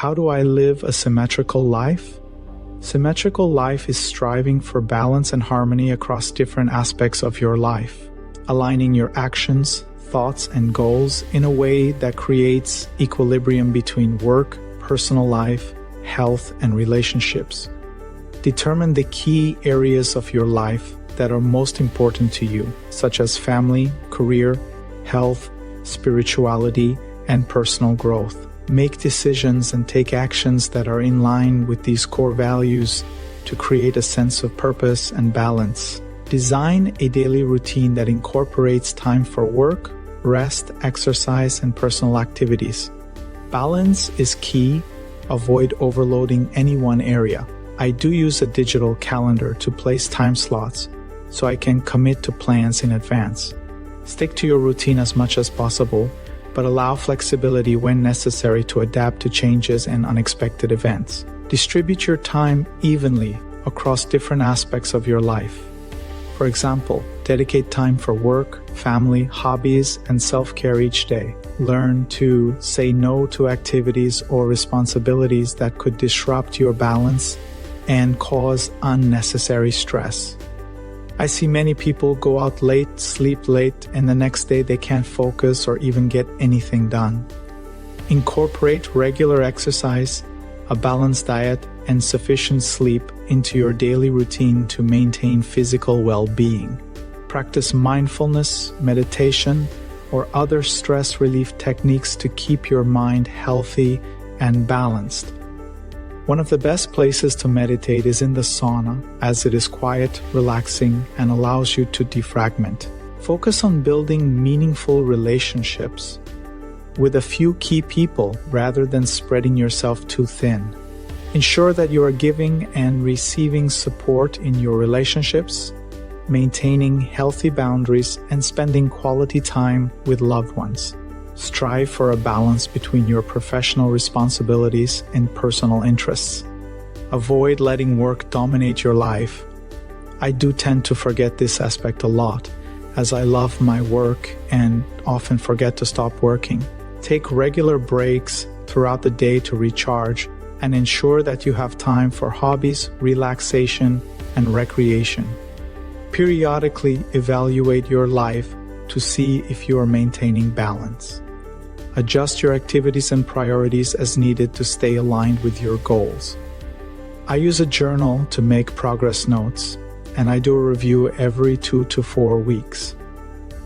How do I live a symmetrical life? Symmetrical life is striving for balance and harmony across different aspects of your life, aligning your actions, thoughts, and goals in a way that creates equilibrium between work, personal life, health, and relationships. Determine the key areas of your life that are most important to you, such as family, career, health, spirituality, and personal growth. Make decisions and take actions that are in line with these core values to create a sense of purpose and balance. Design a daily routine that incorporates time for work, rest, exercise, and personal activities. Balance is key. Avoid overloading any one area. I do use a digital calendar to place time slots so I can commit to plans in advance. Stick to your routine as much as possible, but allow flexibility when necessary to adapt to changes and unexpected events. Distribute your time evenly across different aspects of your life. For example, dedicate time for work, family, hobbies, and self-care each day. Learn to say no to activities or responsibilities that could disrupt your balance and cause unnecessary stress. I see many people go out late, sleep late, and the next day they can't focus or even get anything done. Incorporate regular exercise, a balanced diet, and sufficient sleep into your daily routine to maintain physical well-being. Practice mindfulness, meditation, or other stress relief techniques to keep your mind healthy and balanced. One of the best places to meditate is in the sauna, as it is quiet, relaxing, and allows you to defragment. Focus on building meaningful relationships with a few key people rather than spreading yourself too thin. Ensure that you are giving and receiving support in your relationships, maintaining healthy boundaries, and spending quality time with loved ones. Strive for a balance between your professional responsibilities and personal interests. Avoid letting work dominate your life. I do tend to forget this aspect a lot, as I love my work and often forget to stop working. Take regular breaks throughout the day to recharge and ensure that you have time for hobbies, relaxation, and recreation. Periodically evaluate your life to see if you are maintaining balance. Adjust your activities and priorities as needed to stay aligned with your goals. I use a journal to make progress notes, and I do a review every 2 to 4 weeks.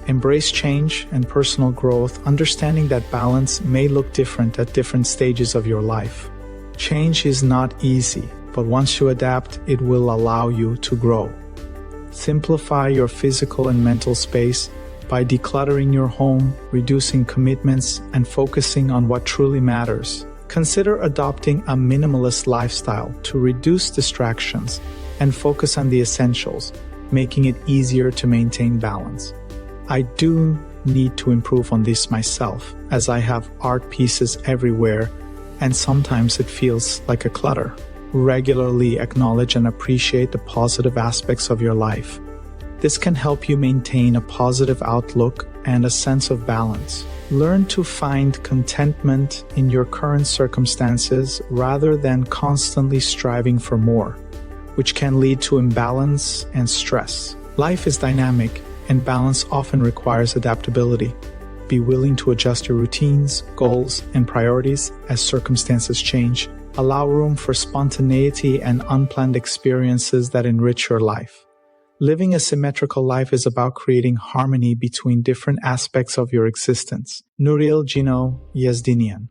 Embrace change and personal growth, understanding that balance may look different at different stages of your life. Change is not easy, but once you adapt, it will allow you to grow. Simplify your physical and mental space by decluttering your home, reducing commitments, and focusing on what truly matters. Consider adopting a minimalist lifestyle to reduce distractions and focus on the essentials, making it easier to maintain balance. I do need to improve on this myself, as I have art pieces everywhere, and sometimes it feels like a clutter. Regularly acknowledge and appreciate the positive aspects of your life. This can help you maintain a positive outlook and a sense of balance. Learn to find contentment in your current circumstances rather than constantly striving for more, which can lead to imbalance and stress. Life is dynamic, and balance often requires adaptability. Be willing to adjust your routines, goals, and priorities as circumstances change. Allow room for spontaneity and unplanned experiences that enrich your life. Living a symmetrical life is about creating harmony between different aspects of your existence. Nuril Gino Yazdinian.